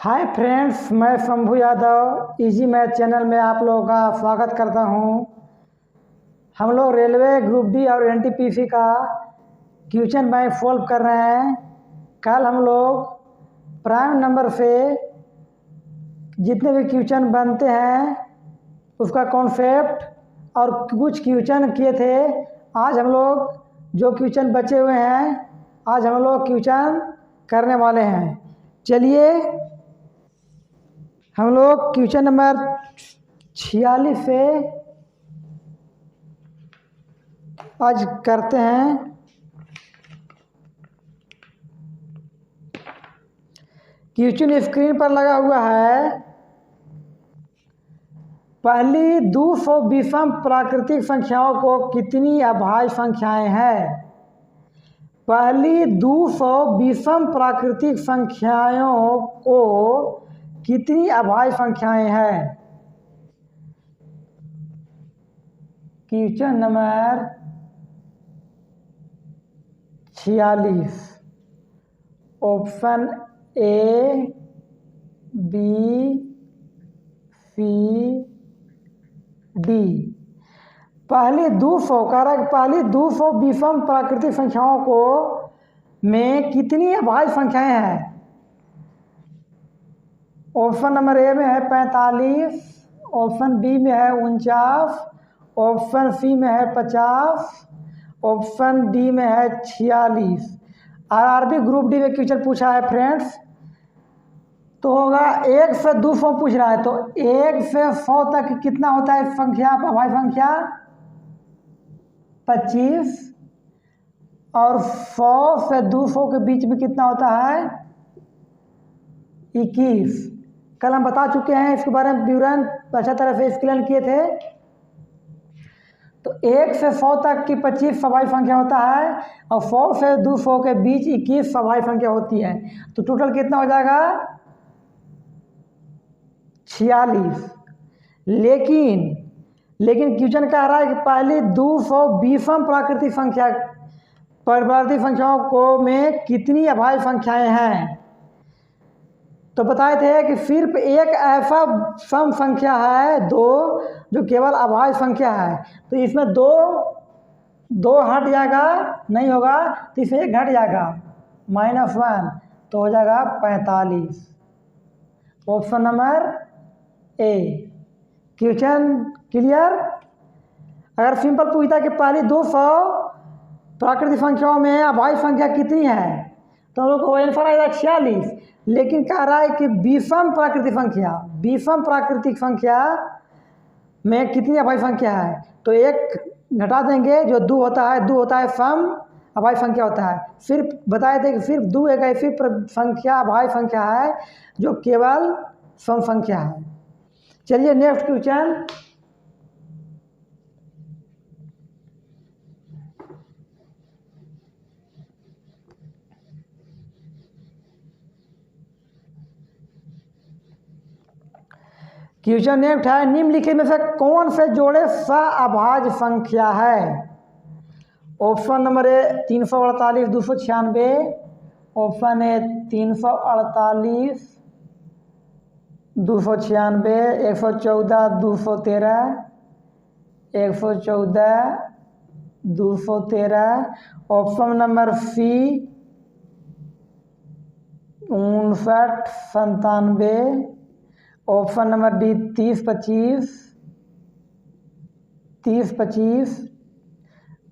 Hi friends, मैं Shambhu Yadav easy math channel में आप लोगों का स्वागत करता हूं। हम लोग रेलवे ग्रुप डी और एनटीपीसी का क्वेश्चन बैंक सॉल्व कर रहे हैं। कल हम लोग प्राइम नंबर से जितने भी क्वेश्चन बनते हैं उसका कॉन्सेप्ट और कुछ क्वेश्चन किए थे। आज हम लोग जो क्वेश्चन बचे हुए हैं आज हम लोग क्वेश्चन करने वाले हैं। चलिए हम लोग क्वेश्चन नंबर 46 से आज करते हैं। क्वेश्चन स्क्रीन पर लगा हुआ है। पहली 200 विषम प्राकृतिक संख्याओं को कितनी अभाज्य संख्याएं हैं? पहली 200 विषम प्राकृतिक संख्याओं को कितनी अभाज्य संख्याएं हैं? Question number 46 option A, B, C, D. पहली 200 कारक पहली 200 विषम प्राकृतिक संख्याओं को में कितनी अभाज्य संख्याएं हैं? ऑप्शन नंबर ए में है 45, ऑप्शन बी में है 49, ऑप्शन सी में है 50, ऑप्शन डी में है 46। आरआरबी ग्रुप डी में क्वेश्चन पूछा है फ्रेंड्स, तो होगा 1 से 200 पूछ रहा है, तो 1 से 100 तक कितना होता है संख्या, अभाज्य संख्या 25, और 100 से 200 के बीच में कितना होता है 21। कल हम बता चुके हैं इसके बारे में, विवरण अच्छा तरह से एक्सप्लेन किए थे। तो 1 से 100 तक की 25 अभाज्य संख्या होता है और 100 से 200 के बीच 21 अभाज्य संख्या होती है। तो टोटल कितना हो जाएगा 46। लेकिन क्वेश्चन कह रहा है कि पहली 200 विषम प्राकृतिक संख्याओं को में कितनी अभाज्य संख्याएं हैं? तो बताए थे कि सिर्फ एक ऐसा सम संख्या है 2 जो केवल अभाज्य संख्या है, तो इसमें दो हट जाएगा, नहीं होगा तो इसमें एक घट जाएगा -1, तो हो जाएगा 45। ऑप्शन नंबर ए। Question clear? अगर सिंपल पूछता कि पहली 200 प्राकृतिक संख्याओं में अभाज्य संख्या कितनी है तो हम लोग को आंसर आएगा 46। लेकिन कह रहा है कि विषम प्राकृतिक संख्या में कितनी अभाज्य संख्या है, तो एक घटा देंगे जो 2 होता है सम अभाज्य संख्या होता है। सिर्फ बताए थे कि सिर्फ 2 एक ऐसी संख्या अभाज्य संख्या है जो केवल सम संख्या है। चलिए नेक्स्ट क्वेश्चन। क्वेश्चन नेक्स्ट है, निम्नलिखित में से कौन से जोड़े अभाज्य संख्या है? Option number A 348 296, option A 348 296, 114 213, 114 213, option number C 59 97, option number D 30 25, 30 25,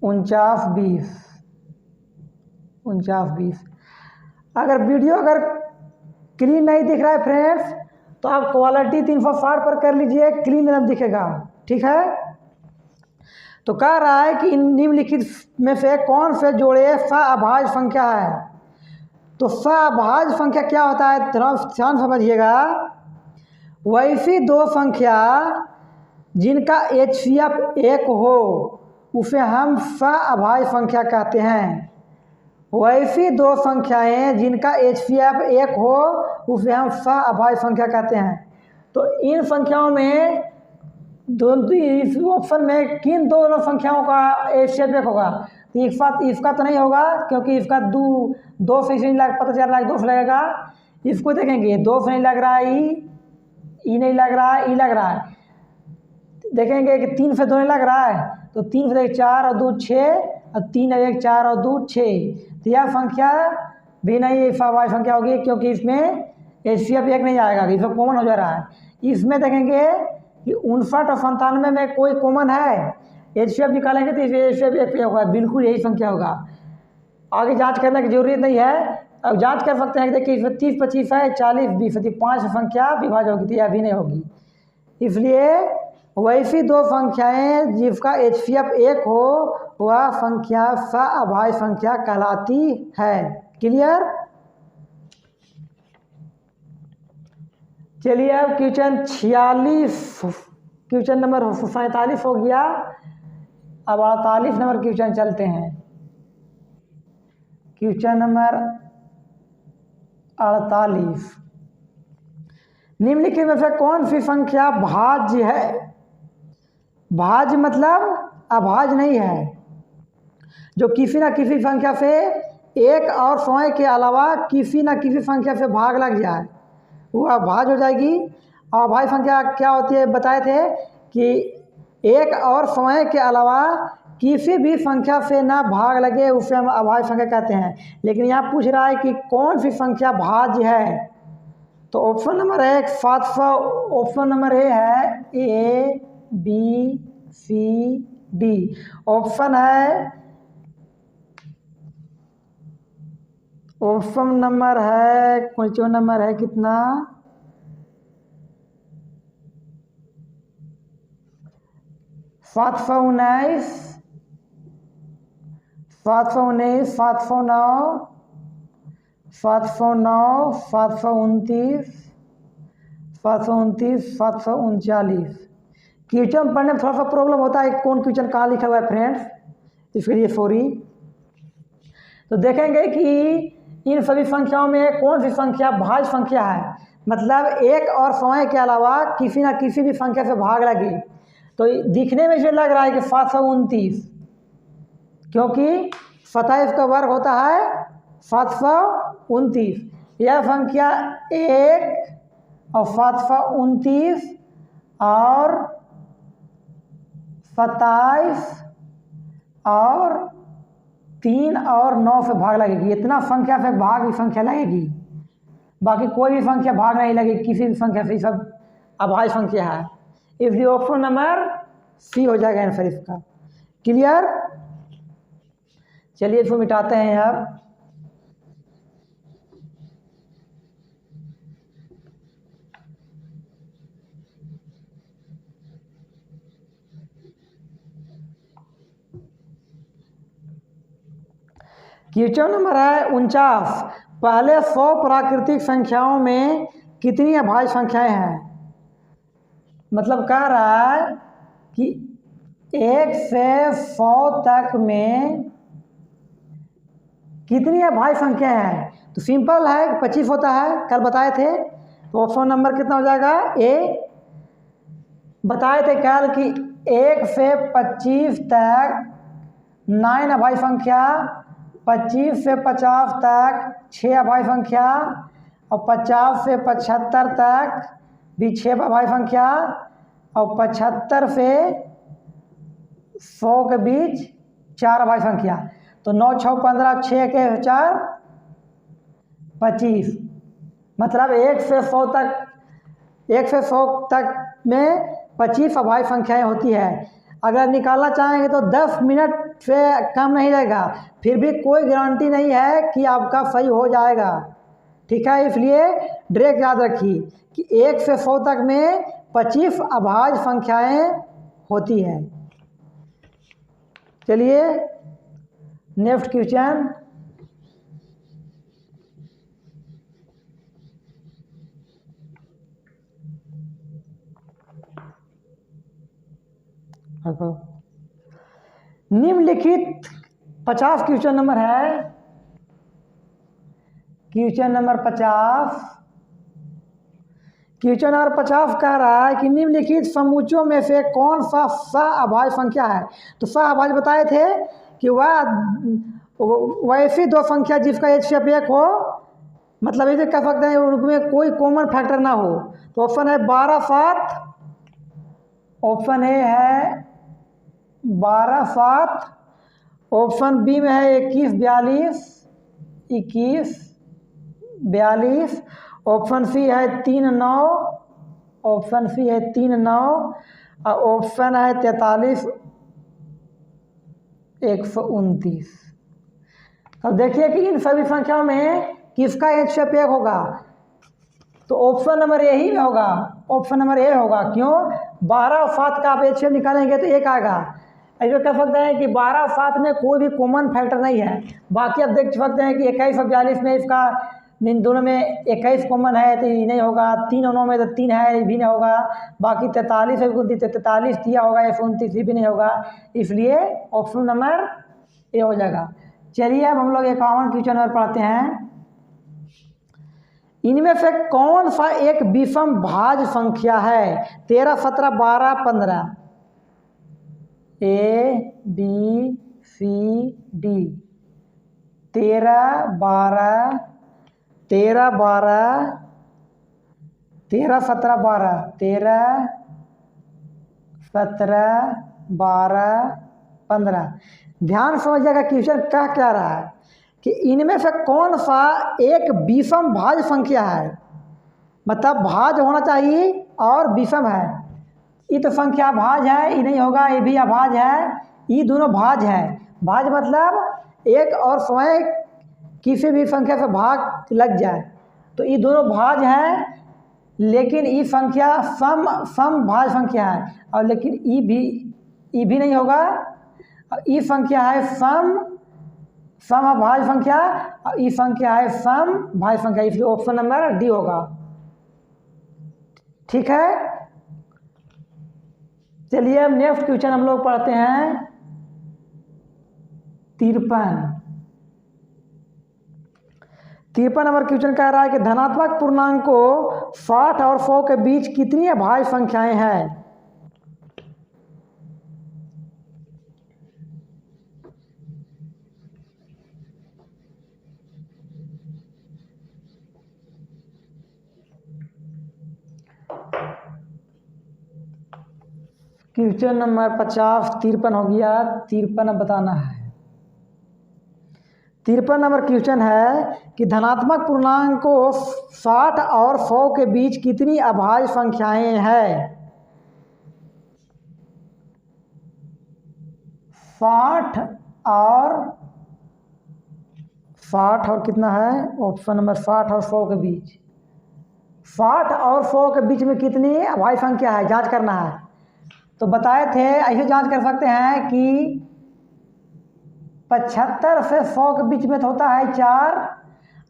49 20, 49 20। अगर वीडियो क्लीन नहीं दिख रहा है फ्रेंड्स तो आप क्वालिटी 360 पर कर लीजिए, क्लीन एकदम दिखेगा, ठीक है। तो कह रहा है कि निम्नलिखित में से कौन से जोड़े अभाज्य संख्या है? तो अभाज्य संख्या क्या होता है ध्यान समझिएगा। वैसी 2 संख्या जिनका HCF 1 हो उसे हम अभाज्य संख्या कहते हैं। वैसी 2 संख्याएं जिनका HCF 1 हो उसे हम अभाज्य संख्या कहते हैं। तो इन संख्याओं में इस ऑप्शन में किन दोनों संख्याओं का HCF 1 होगा? तो इसका तो नहीं होगा क्योंकि इसका 2 से इसमें पता चल रहा है 2 से लगेगा। इसको देखेंगे 2 से नहीं लग रहा है, ई नहीं लग रहा है, ई लग रहा है। देखेंगे कि 3 से 2 नहीं लग रहा है, तो 3 से 4 और 2 6 और 3 और 1 4 और 2 6। तो यह संख्या भी नहीं वाई संख्या होगी, क्योंकि इसमें HCF 1 नहीं आएगा, इसमें कॉमन हो जा रहा है। इसमें देखेंगे कि 59 और 97 में कोई कॉमन है, HCF निकालेंगे तो इसमें HCF 1 होगा, बिल्कुल यही संख्या होगा। आगे जांच करने की जरूरत नहीं है। अब जांच कर सकते हैं कि देखिए इसमें 30 25 है, 40 20 है, 5 संख्या विभाज्य होगी, तो यह भी नहीं होगी। इसलिए वैसी 2 संख्याएं जिसका HCF 1 हो वह संख्या सअभाज्य संख्या कहलाती है। क्लियर? चलिए अब क्वेश्चन 46, क्वेश्चन नंबर 47 हो गया। अब 48 नंबर क्वेश्चन चलते हैं। क्वेश्चन नंबर 48, निम्नलिखित में से कौन सी संख्या भाज्य है? भाज्य मतलब अभाज्य नहीं है, जो किसी न किसी संख्या से एक और स्वयं के अलावा किसी न किसी संख्या से भाग लग जाए, वो अभाज्य हो जाएगी। अभाज्य संख्या क्या होती है बताए थे कि एक और स्वयं के अलावा किसी भी संख्या से ना भाग लगे, उसे हम अभाज्य संख्या कहते हैं। लेकिन यहाँ पूछ रहा है कि कौन सी संख्या भाज्य है, तो ऑप्शन नंबर 1 700, ऑप्शन नंबर ए है A B C D, option है, ऑप्शन नंबर है क्वेश्चन नंबर है कितना 719, 719, 709, 709, 729, 729, 739। क्वेश्चन पढ़ने में थोड़ा सा प्रॉब्लम होता है, कौन क्वेश्चन कहाँ लिखा हुआ है फ्रेंड्स, इसके लिए सॉरी। तो देखेंगे कि इन सभी संख्याओं में कौन सी संख्या भाज्य संख्या है, मतलब एक और स्वयं के अलावा किसी न किसी भी संख्या से भाग लगे। तो दिखने में जो लग रहा है कि 729, क्योंकि 27 का वर्ग होता है 729, यह संख्या 1 और 729 और 27 और 3 और 9 से भाग लगेगी। इतना संख्या से भाग की संख्या लगेगी, बाकी कोई भी संख्या भाग नहीं लगेगी किसी भी संख्या से, सब अभाज्य संख्या है। इसलिए ऑप्शन नंबर सी हो जाएगा आंसर इसका। क्लियर? चलिए इसको मिटाते हैं अब। क्वेश्चन नंबर है 49, पहले 100 प्राकृतिक संख्याओं में कितनी अभाज्य संख्याएं हैं? मतलब कह रहा है कि 1 से 100 तक में कितनी अभाज्य संख्याएं हैं? तो सिंपल है, 25 होता है, कल बताए थे। तो ऑप्शन नंबर कितना हो जाएगा ए। बताए थे कल कि 1 से 25 तक 9 अभाज्य संख्या, 25 से 50 तक 6 अभाज्य संख्या, और 50 से 75 तक भी 6 अभाज्य संख्या, और 75 से 100 के बीच 4 अभाज्य संख्या। तो 9 6 15, 6 के 4 25, मतलब 1 से 100 तक, 1 से 100 तक में 25 अभाज्य संख्याएं होती है। अगर निकालना चाहेंगे तो 10 मिनट से कम नहीं रहेगा, फिर भी कोई गारंटी नहीं है कि आपका सही हो जाएगा। ठीक है, इसलिए डायरेक्ट याद रखिए कि 1 से 100 तक में 25 अभाज्य संख्याएं होती है। चलिए नेक्स्ट क्वेश्चन। निम्नलिखित 50 क्वेश्चन नंबर है, क्वेश्चन नंबर 50, क्वेश्चन नंबर 50 कह रहा है कि निम्नलिखित समुच्चयों में से कौन सा सअभाज्य संख्या है? तो सअभाज्य बताए थे कि वह वैसी 2 संख्या जिसका HCF 1 हो मतलब इसे कह सकते हैं उनमें कोई कॉमन फैक्टर ना हो। तो ऑप्शन है 12/7, ऑप्शन ए है 12/7, ऑप्शन बी में है 21/42, ऑप्शन सी है 3/9, ऑप्शन सी है 3/9 और ऑप्शन है 43/129। अब देखिए कि इन सभी संख्याओं में किसका HCF 1 होगा। तो ऑप्शन नंबर ए ही में होगा, ऑप्शन नंबर ए होगा। क्यों? 12 और 7 का आप HCF निकालेंगे तो 1 आएगा। ऐसे कह सकते हैं कि 12 और 7 में कोई भी कॉमन फैक्टर नहीं है। बाकी आप देख सकते हैं कि 21 और 42 में इसका इन दोनों में 21 कॉमन है तो ये नहीं होगा, 3 और 9 में तो 3 है, ये भी नहीं होगा। बाकी 43 और 43 दिया होगा, 129 भी नहीं होगा, इसलिए ऑप्शन नंबर ए हो जाएगा। चलिए अब हम लोग 51 क्वेश्चन और पढ़ते हैं। इनमें से कौन सा एक विषम भाज्य संख्या है? 13, 17, 12, 15। A B C D. 13, 12, 13, 12, 13, 17, 12, 13, 17, 12, 15। ध्यान समझिएगा क्वेश्चन कह क्या रहा है कि इनमें से कौन सा एक विषम भाज्य संख्या है। मतलब भाज्य होना चाहिए और विषम है। ये तो संख्या भाज्य है, ये नहीं होगा, ये भी अभाज्य है, ये दोनों भाज्य है। भाज्य मतलब एक और स्वयं किसी भी संख्या से भाग लग जाए, तो ये दोनों भाज्य है। लेकिन ये संख्या सम भाज्य संख्या है, और लेकिन ये भी नहीं होगा। ये संख्या है सम अभाज्य संख्या, और ये संख्या है सम भाज्य संख्या, इसलिए ऑप्शन नंबर डी होगा। ठीक है, चलिए अब नेक्स्ट क्वेश्चन हम लोग पढ़ते हैं 53 नंबर क्वेश्चन कह रहा है कि धनात्मक पूर्णांक को 60 और 100 के बीच कितनी अभाज्य संख्याएं हैं। क्वेश्चन नंबर 50 53 हो गया, 53 अब बताना है। 53 नंबर क्वेश्चन है कि धनात्मक पूर्णांक को 60 और 100 के बीच कितनी अभाज्य संख्याएं हैं। 60 और कितना है, ऑप्शन नंबर 60 और 100 के बीच, 60 और 100 के बीच में कितनी अभाज्य संख्या है, जांच करना है। तो बताए थे ऐसे जांच कर सकते हैं कि 75 से 100 के बीच में तो होता है 4,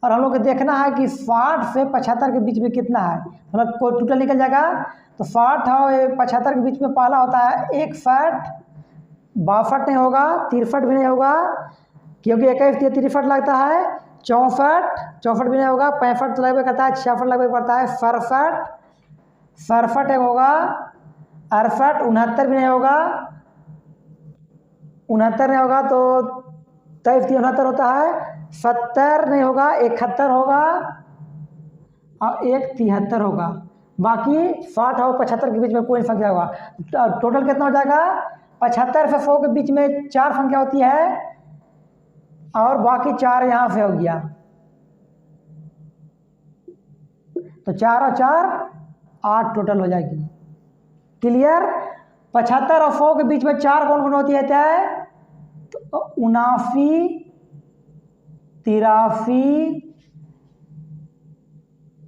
और हम लोग को देखना है कि 60 से 75 के बीच में कितना है, मतलब कोई टोटल निकल जाएगा। तो 60 और 75 के बीच में पहला होता है 61, 62 नहीं होगा, 63 भी नहीं होगा, क्योंकि 21 से 63 लगता है, 64 भी नहीं होगा, 65 तो लगभग करता है, 66 लगभग पड़ता है, 67 एक होगा, 68, 69 भी नहीं होगा, 69 नहीं होगा, तो 23 69 होता है, 70 नहीं होगा, 71 होगा और 73 होगा। बाकी 60 और 75 के बीच में कोई संख्या होगा। टोटल कितना हो जाएगा, 75 से 100 के बीच में 4 संख्या होती है, और बाकी 4 यहाँ से हो गया, तो 4 और 4 8 टोटल हो जाएगी। क्लियर। 75 और 100 के बीच में 4 कौन कौन होती है, तो 79, 83,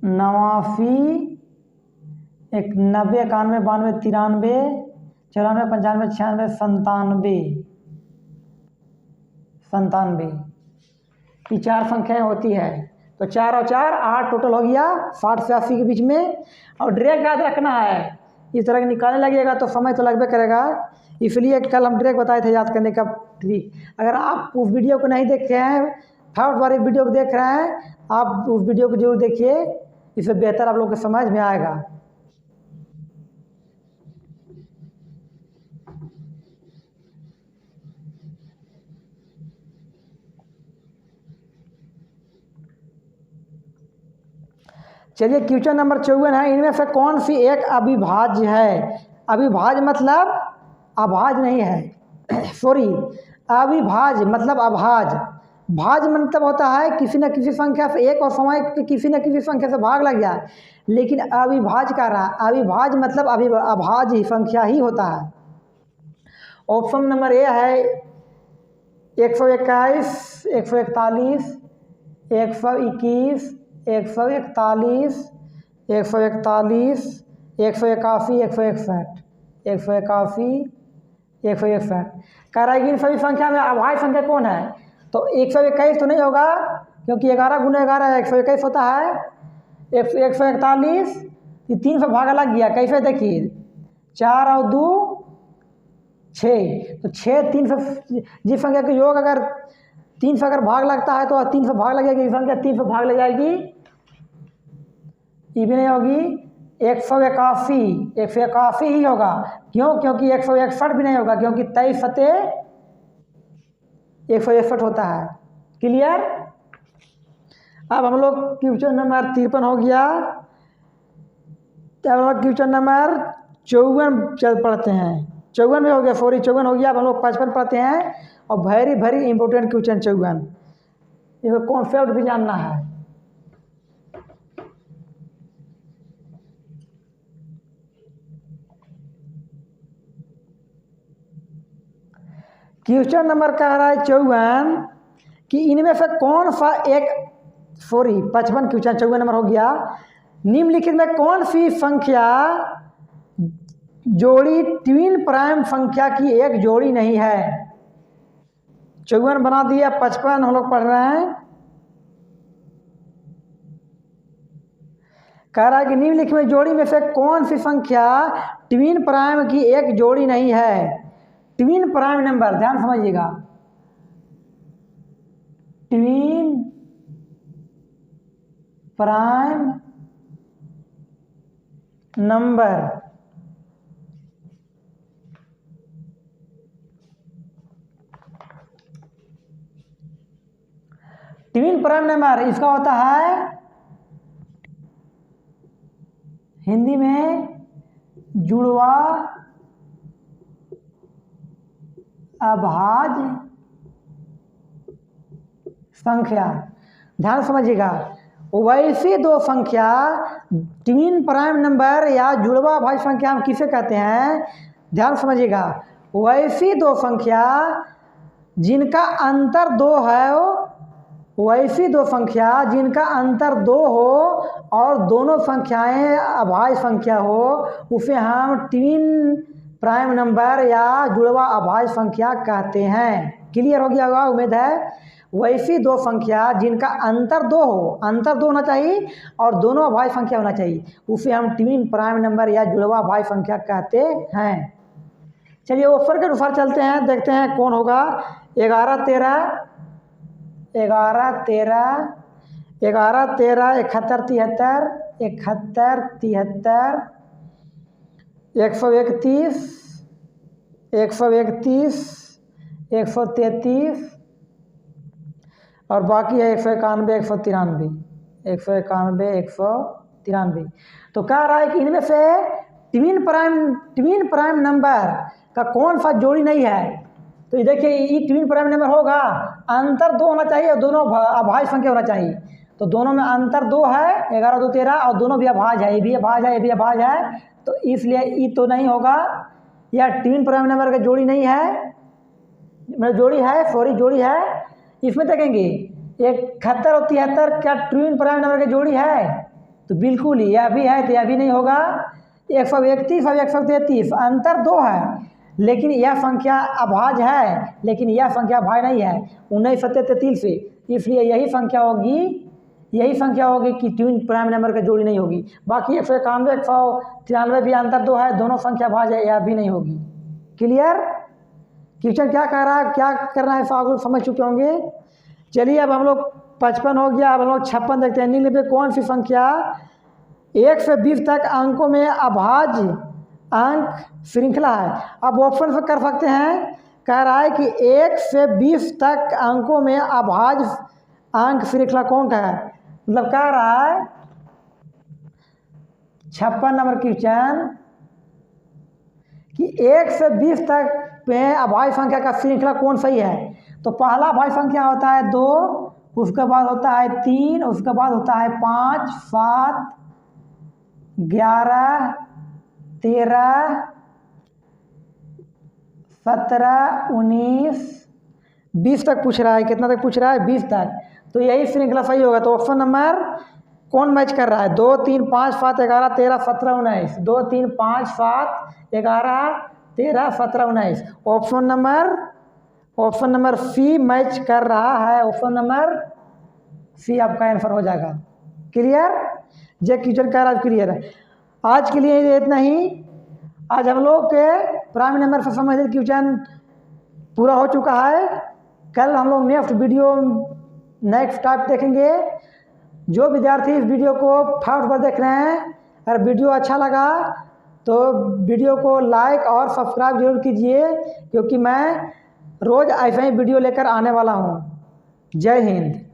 89, 91, 91, 92, 93, 94, 95, 97, ये 4 संख्याएं होती है। तो 4 और 4 8 टोटल हो गया, 60 से 80 के बीच में। और डायरेक्ट याद रखना है, इस तरह के निकालने लगेगा तो समय तो लगभग करेगा, इसलिए कल हम डायरेक्ट बताए थे याद करने का ट्रिक। अगर आप उस वीडियो को नहीं देखे हैं, थर्ड बार वीडियो को देख रहे हैं, आप उस वीडियो को जरूर देखिए, इससे बेहतर आप लोग को समझ में आएगा। चलिए क्वेश्चन नंबर 54 है, इनमें से कौन सी एक अविभाज्य है? अविभाज्य मतलब अभाज्य नहीं है सॉरी, अविभाज्य मतलब अभाज्य। भाज्य मतलब होता है किसी न किसी संख्या से एक और समय किसी न किसी संख्या से भाग लग जाए, लेकिन अविभाज्य का रहा, अविभाज्य मतलब अभाज्य संख्या ही होता है। ऑप्शन नंबर ए है 121, 141, 121, 141, 141, 181, 161, 181, 161। कह रहा है कि इन सभी संख्या में अभाज्य संख्या कौन है? तो 121 तो नहीं होगा, क्योंकि 11 गुना 11 121 होता है। 141 ये 3 से भागा लग गया, कैसे देखिए 4 और 2 6, तो 6 3 से जिस संख्या के योग अगर 3 से अगर भाग लगता है तो 3 से भाग लग जाएगी, संख्या 3 से भाग लग जाएगी, ये भी नहीं होगी। 181 ही होगा, क्यों? क्योंकि 161 भी नहीं होगा, क्योंकि 23 सते 161 होता है। क्लियर? अब हम लोग क्वेश्चन नंबर 53 हो गया, तो हम लोग क्वेश्चन नंबर 54 चल पढ़ते हैं। 54 में हो गया, सॉरी 54 हो गया। अब हम लोग 55 पढ़ते हैं, और वेरी इंपॉर्टेंट क्वेश्चन 54, इसमें कॉन्सेप्ट भी जानना है। क्वेश्चन नंबर कह रहा है 54 कि इनमें से कौन सा एक, सॉरी 55 क्वेश्चन 54 नंबर हो गया। निम्नलिखित में कौन सी संख्या जोड़ी ट्विन प्राइम संख्या की एक जोड़ी नहीं है? 54 बना दिया, 55 हम लोग पढ़ रहे हैं। कह रहा है कि निम्नलिखित में जोड़ी में से कौन सी संख्या ट्विन प्राइम की एक जोड़ी नहीं है? ट्विन प्राइम नंबर, ध्यान समझिएगा, twin prime number twin prime number इसका होता है हिंदी में जुड़वा अभाज्य संख्या। ध्यान समझिएगा, वैसी दो संख्या ट्विन प्राइम नंबर या जुड़वा अभाज्य संख्या हम किसे कहते हैं? ध्यान समझिएगा, वैसी दो संख्या जिनका अंतर 2 है, वैसी दो संख्या जिनका अंतर 2 हो और दोनों संख्याएं अभाज्य संख्या हो, उसे हम ट्विन प्राइम नंबर या जुड़वा अभाज्य संख्या कहते हैं। क्लियर हो गया होगा उम्मीद है। वैसी दो संख्या जिनका अंतर 2 हो, अंतर 2 होना चाहिए और दोनों अभाज्य संख्या होना चाहिए, उसे हम ट्विन प्राइम नंबर या जुड़वा अभाज्य संख्या कहते हैं। चलिए ऑप्शन के अनुसार चलते हैं, देखते हैं कौन होगा। 11 13, 11 13, 11 13, 71 73, 71 73, 131, 131, 133 और बाकी है 191, 193, 191, 193। तो कह रहा है कि इनमें से ट्विन प्राइम नंबर का कौन सा जोड़ी नहीं है? तो ये देखिए, ये ट्विन प्राइम नंबर होगा, अंतर 2 होना चाहिए और दोनों अभाज्य संख्या होना चाहिए। तो दोनों में अंतर 2 है, 11 2 13, और दोनों भी अभाज्य है, ये भी अभाज्य है, ये भी अभाज्य है, तो इसलिए ये तो नहीं होगा, या ट्विन प्राइम नंबर का जोड़ी नहीं है, जोड़ी है, सॉरी जोड़ी है। इसमें देखेंगे 71 और 73 क्या ट्विन प्राइम नंबर की जोड़ी है? तो बिल्कुल ही, यह भी है, तो यह भी नहीं होगा। 131 और 133 अंतर 2 है, लेकिन यह संख्या अभाज्य है, लेकिन यह संख्या अभाज्य नहीं है 19 सत्य 33 से, इसलिए यही संख्या होगी कि ट्विन प्राइम नंबर की जोड़ी नहीं होगी। बाकी 191 193 भी अंतर 2 है, दोनों संख्या अभाज्य है, यह भी नहीं होगी। क्लियर? क्वेश्चन क्या कह रहा है, क्या करना है, आप लोग समझ चुके होंगे। चलिए अब हम लोग 55 हो गया, अब हम लोग 56 देखते हैं। निम्न में कौन सी संख्या 1 से 20 तक अंकों में अभाज्य अंक श्रृंखला है? अब ऑप्शन से कर सकते हैं। कह रहा है कि 1 से 20 तक अंकों में अभाज्य अंक श्रृंखला कौन का है? मतलब कह रहा है 56 नंबर क्वेश्चन कि 1 से 20 तक में अभाज्य संख्या का श्रृंखला कौन सही है। तो पहला अभाज्य संख्या होता है 2, उसके बाद होता है 3, उसके बाद होता है 5, 7, 11, 13, 17, 19, 20 तक पूछ रहा है। कितना तक पूछ रहा है? 20 तक। तो यही श्रृंखला सही होगा। तो ऑप्शन नंबर कौन मैच कर रहा है? 2, 3, 5, 7, 11, 13, 17, 19। 2, 3, 5, 7, 11, 13, 17, 19। ऑप्शन नंबर सी मैच कर रहा है। ऑप्शन नंबर सी आपका आंसर हो जाएगा। क्लियर? जे क्वेश्चन का आज क्लियर है। आज के लिए इतना ही। आज हम लोग के प्राइमरी नंबर से संबंधित क्वेश्चन पूरा हो चुका है। कल हम लोग नेक्स्ट टाइप देखेंगे। जो विद्यार्थी इस वीडियो को फर्स्ट बार देख रहे हैं, अगर वीडियो अच्छा लगा तो वीडियो को लाइक और सब्सक्राइब जरूर कीजिए, क्योंकि मैं रोज़ ऐसा ही वीडियो लेकर आने वाला हूँ। जय हिंद।